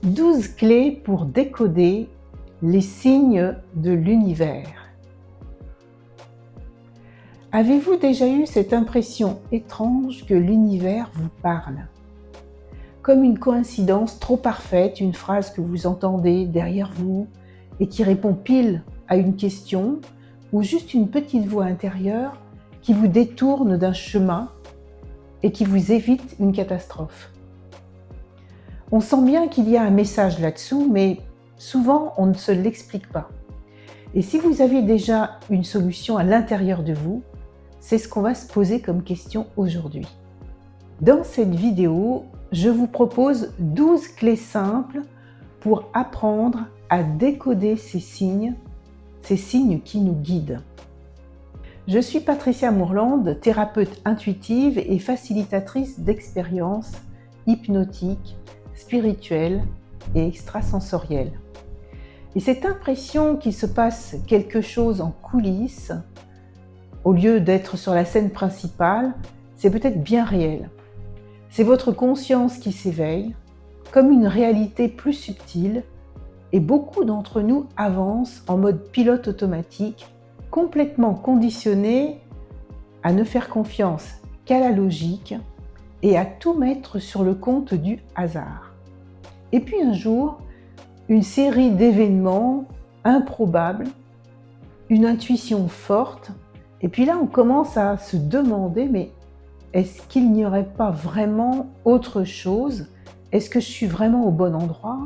12 clés pour décoder les signes de l'univers. Avez-vous déjà eu cette impression étrange que l'univers vous parle? Comme une coïncidence trop parfaite, une phrase que vous entendez derrière vous et qui répond pile à une question, ou juste une petite voix intérieure qui vous détourne d'un chemin et qui vous évite une catastrophe. On sent bien qu'il y a un message là-dessous, mais souvent on ne se l'explique pas. Et si vous avez déjà une solution à l'intérieur de vous, c'est ce qu'on va se poser comme question aujourd'hui. Dans cette vidéo, je vous propose 12 clés simples pour apprendre à décoder ces signes qui nous guident. Je suis Patricia Mourlande, thérapeute intuitive et facilitatrice d'expériences hypnotiques, spirituelles et extrasensorielles. Et cette impression qu'il se passe quelque chose en coulisses, au lieu d'être sur la scène principale, c'est peut-être bien réel. C'est votre conscience qui s'éveille, comme une réalité plus subtile, et beaucoup d'entre nous avancent en mode pilote automatique, complètement conditionnés à ne faire confiance qu'à la logique et à tout mettre sur le compte du hasard. Et puis un jour, une série d'événements improbables, une intuition forte, et puis là on commence à se demander, mais est-ce qu'il n'y aurait pas vraiment autre chose? Est-ce que je suis vraiment au bon endroit?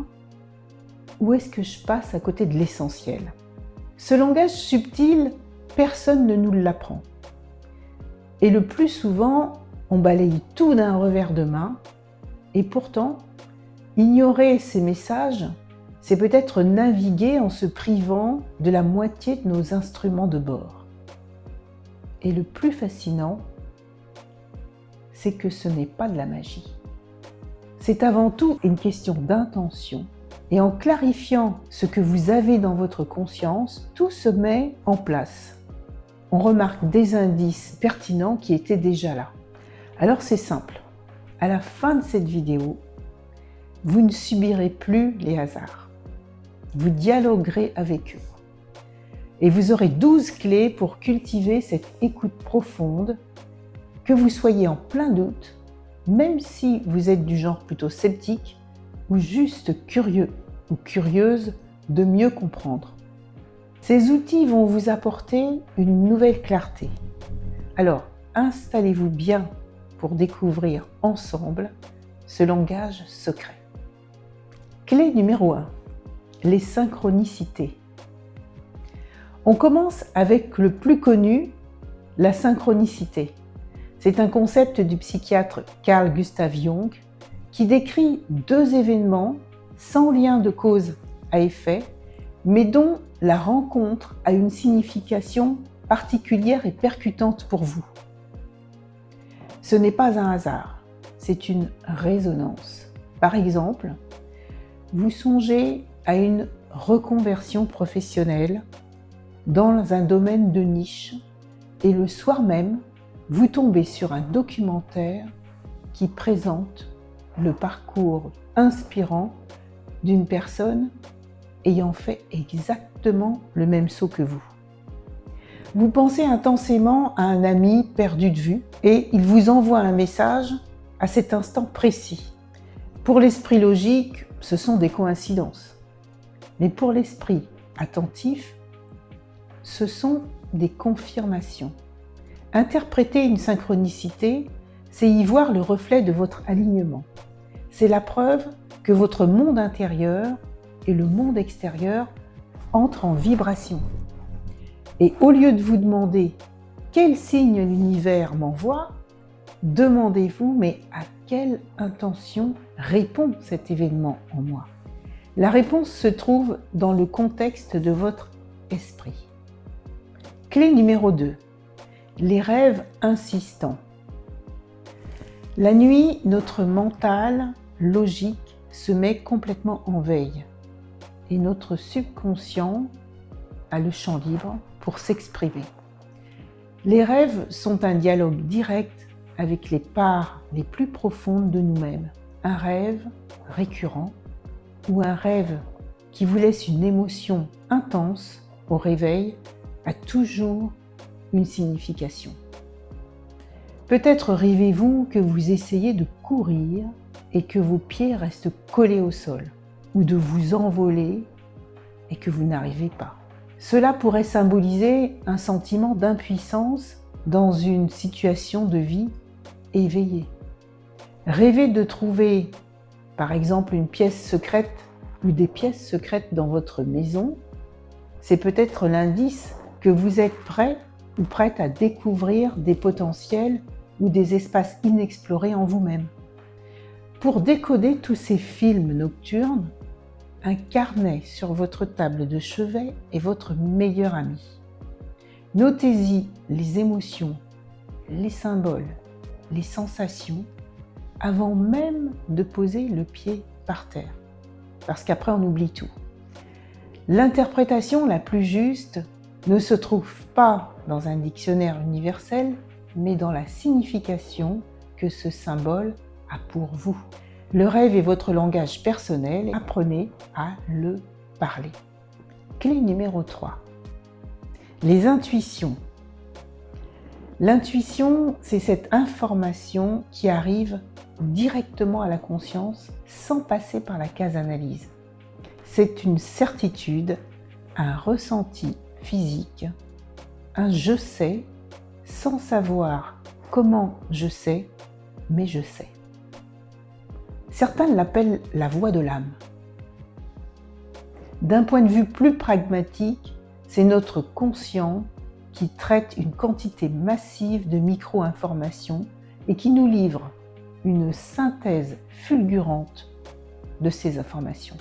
Ou est-ce que je passe à côté de l'essentiel? Ce langage subtil, personne ne nous l'apprend. Et le plus souvent, on balaye tout d'un revers de main, et pourtant, ignorer ces messages, c'est peut-être naviguer en se privant de la moitié de nos instruments de bord. Et le plus fascinant, c'est que ce n'est pas de la magie. C'est avant tout une question d'intention. Et en clarifiant ce que vous avez dans votre conscience, tout se met en place. On remarque des indices pertinents qui étaient déjà là. Alors c'est simple. À la fin de cette vidéo, vous ne subirez plus les hasards. Vous dialoguerez avec eux. Et vous aurez 12 clés pour cultiver cette écoute profonde, que vous soyez en plein doute, même si vous êtes du genre plutôt sceptique ou juste curieux ou curieuse de mieux comprendre. Ces outils vont vous apporter une nouvelle clarté. Alors, installez-vous bien pour découvrir ensemble ce langage secret. Clé numéro 1. Les synchronicités. On commence avec le plus connu, la synchronicité. C'est un concept du psychiatre Carl Gustav Jung qui décrit deux événements sans lien de cause à effet, mais dont la rencontre a une signification particulière et percutante pour vous. Ce n'est pas un hasard, c'est une résonance. Par exemple, vous songez à une reconversion professionnelle dans un domaine de niche et le soir même, vous tombez sur un documentaire qui présente le parcours inspirant d'une personne ayant fait exactement le même saut que vous. Vous pensez intensément à un ami perdu de vue et il vous envoie un message à cet instant précis. Pour l'esprit logique, ce sont des coïncidences. Mais pour l'esprit attentif, ce sont des confirmations. Interpréter une synchronicité, c'est y voir le reflet de votre alignement. C'est la preuve que votre monde intérieur et le monde extérieur entrent en vibration. Et au lieu de vous demander quel signe l'univers m'envoie, demandez-vous mais à quelle intention répond cet événement en moi? La réponse se trouve dans le contexte de votre esprit. Clé numéro 2. Les rêves insistants. La nuit, notre mental logique se met complètement en veille et notre subconscient a le champ libre pour s'exprimer. Les rêves sont un dialogue direct avec les parts les plus profondes de nous-mêmes. Un rêve récurrent ou un rêve qui vous laisse une émotion intense au réveil a toujours une signification. Peut-être rêvez-vous que vous essayez de courir et que vos pieds restent collés au sol, ou de vous envoler et que vous n'arrivez pas. Cela pourrait symboliser un sentiment d'impuissance dans une situation de vie éveillée. Rêver de trouver, par exemple, une pièce secrète ou des pièces secrètes dans votre maison, c'est peut-être l'indice que vous êtes prêt ou prête à découvrir des potentiels ou des espaces inexplorés en vous-même. Pour décoder tous ces films nocturnes, un carnet sur votre table de chevet est votre meilleur ami. Notez-y les émotions, les symboles, les sensations, avant même de poser le pied par terre. Parce qu'après, on oublie tout. L'interprétation la plus juste ne se trouve pas dans un dictionnaire universel, mais dans la signification que ce symbole a pour vous. Le rêve est votre langage personnel et apprenez à le parler. Clé numéro 3. Les intuitions. L'intuition, c'est cette information qui arrive directement à la conscience sans passer par la case analyse. C'est une certitude, un ressenti physique, un je sais sans savoir comment je sais, mais je sais. Certains l'appellent la voix de l'âme. D'un point de vue plus pragmatique, c'est notre conscient qui traite une quantité massive de micro-informations et qui nous livre une synthèse fulgurante de ces informations.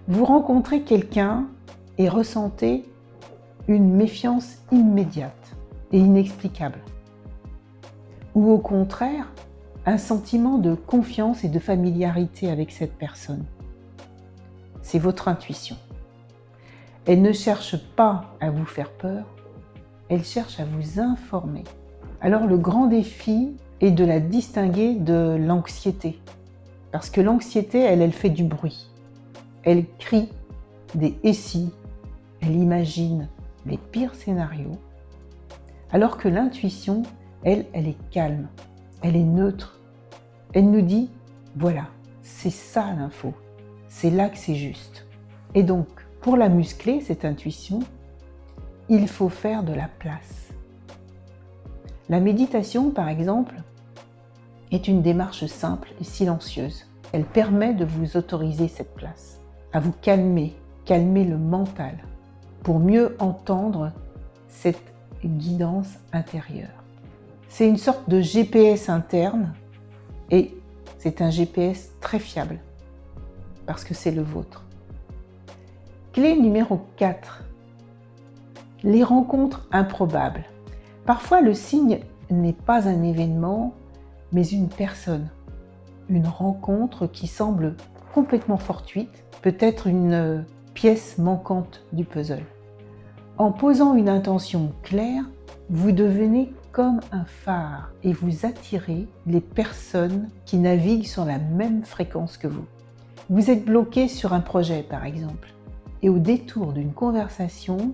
Vous rencontrez quelqu'un et ressentez une méfiance immédiate et inexplicable. Ou au contraire, un sentiment de confiance et de familiarité avec cette personne. C'est votre intuition. Elle ne cherche pas à vous faire peur, elle cherche à vous informer. Alors le grand défi est de la distinguer de l'anxiété. Parce que l'anxiété, elle fait du bruit. Elle crie des « et si », elle imagine les pires scénarios. Alors que l'intuition, elle est calme, elle est neutre. Elle nous dit, voilà, c'est ça l'info, c'est là que c'est juste. Et donc, pour la muscler, cette intuition, il faut faire de la place. La méditation, par exemple, est une démarche simple et silencieuse. Elle permet de vous autoriser cette place, à vous calmer le mental, pour mieux entendre cette guidance intérieure. C'est une sorte de GPS interne et c'est un GPS très fiable parce que c'est le vôtre. Clé numéro 4. Les rencontres improbables. Parfois, le signe n'est pas un événement, mais une personne. Une rencontre qui semble complètement fortuite, peut-être une pièce manquante du puzzle. En posant une intention claire, vous devenez comme un phare et vous attirez les personnes qui naviguent sur la même fréquence que vous. Vous êtes bloqué sur un projet, par exemple, et au détour d'une conversation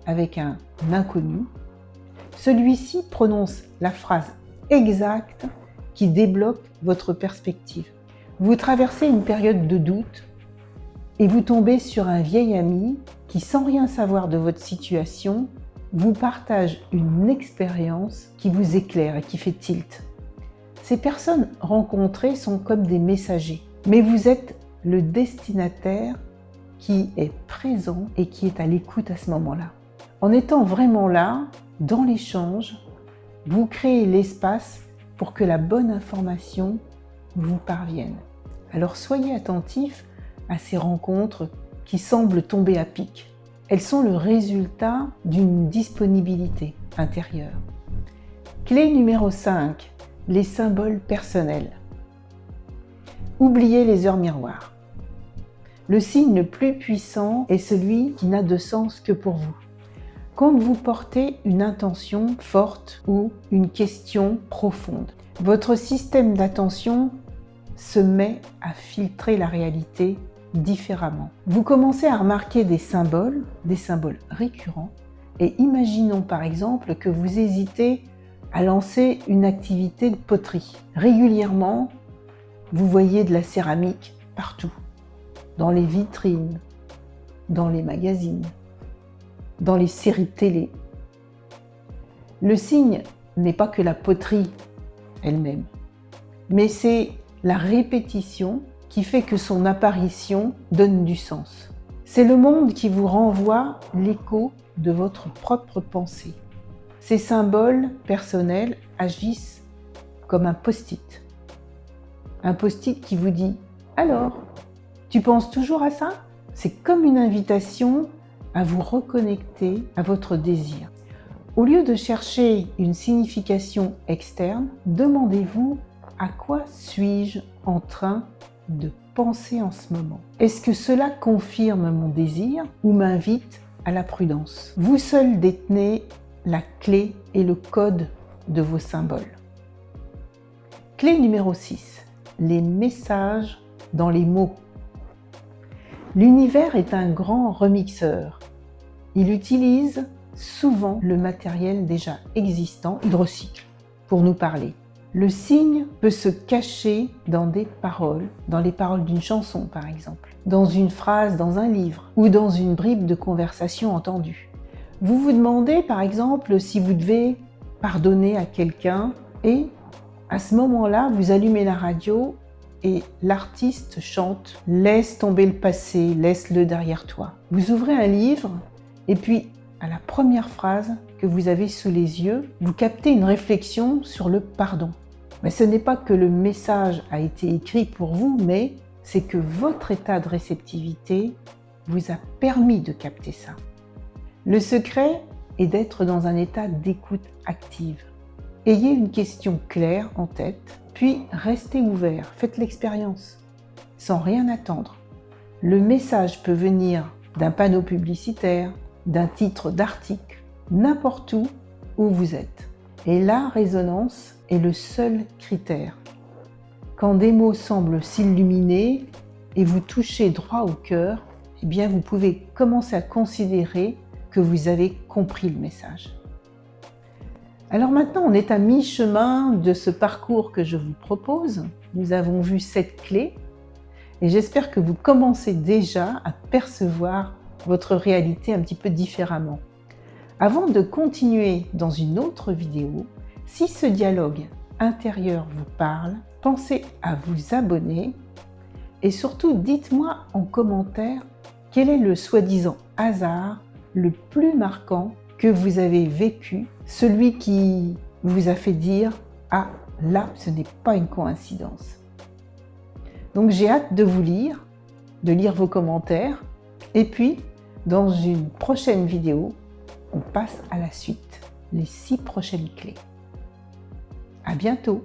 avec un inconnu, celui-ci prononce la phrase exacte qui débloque votre perspective. Vous traversez une période de doute et vous tombez sur un vieil ami qui, sans rien savoir de votre situation, vous partage une expérience qui vous éclaire et qui fait tilt. Ces personnes rencontrées sont comme des messagers, mais vous êtes le destinataire qui est présent et qui est à l'écoute à ce moment-là. En étant vraiment là, dans l'échange, vous créez l'espace pour que la bonne information vous parvienne. Alors soyez attentifs à ces rencontres qui semblent tomber à pic. Elles sont le résultat d'une disponibilité intérieure. Clé numéro 5, les symboles personnels. Oubliez les heures miroirs. Le signe le plus puissant est celui qui n'a de sens que pour vous. Quand vous portez une intention forte ou une question profonde, votre système d'attention se met à filtrer la réalité différemment. Vous commencez à remarquer des symboles récurrents, et imaginons par exemple que vous hésitez à lancer une activité de poterie. Régulièrement, vous voyez de la céramique partout, dans les vitrines, dans les magazines, dans les séries télé. Le signe n'est pas que la poterie elle-même, mais c'est la répétition qui fait que son apparition donne du sens. C'est le monde qui vous renvoie l'écho de votre propre pensée. Ces symboles personnels agissent comme un post-it. Un post-it qui vous dit « Alors, tu penses toujours à ça ?» C'est comme une invitation à vous reconnecter à votre désir. Au lieu de chercher une signification externe, demandez-vous à quoi suis-je en train de penser en ce moment? Est-ce que cela confirme mon désir ou m'invite à la prudence? Vous seul détenez la clé et le code de vos symboles. Clé numéro 6. Les messages dans les mots. L'univers est un grand remixeur. Il utilise souvent le matériel déjà existant, il recycle pour nous parler. Le signe peut se cacher dans des paroles, dans les paroles d'une chanson par exemple, dans une phrase dans un livre ou dans une bribe de conversation entendue. Vous vous demandez par exemple si vous devez pardonner à quelqu'un et à ce moment-là, vous allumez la radio et l'artiste chante « Laisse tomber le passé, laisse-le derrière toi ». Vous ouvrez un livre et puis à la première phrase que vous avez sous les yeux, vous captez une réflexion sur le pardon. Mais ce n'est pas que le message a été écrit pour vous, mais c'est que votre état de réceptivité vous a permis de capter ça. Le secret est d'être dans un état d'écoute active. Ayez une question claire en tête, puis restez ouvert, faites l'expérience, sans rien attendre. Le message peut venir d'un panneau publicitaire, d'un titre d'article, n'importe où vous êtes. Et la résonance est le seul critère. Quand des mots semblent s'illuminer et vous toucher droit au cœur, eh bien vous pouvez commencer à considérer que vous avez compris le message. Alors maintenant, on est à mi-chemin de ce parcours que je vous propose. Nous avons vu 7 clés et j'espère que vous commencez déjà à percevoir votre réalité un petit peu différemment. Avant de continuer dans une autre vidéo, si ce dialogue intérieur vous parle, pensez à vous abonner et surtout dites-moi en commentaire quel est le soi-disant hasard le plus marquant que vous avez vécu, celui qui vous a fait dire « Ah, là, ce n'est pas une coïncidence ». Donc j'ai hâte de vous lire, de lire vos commentaires et puis dans une prochaine vidéo, on passe à la suite, les 6 prochaines clés. À bientôt!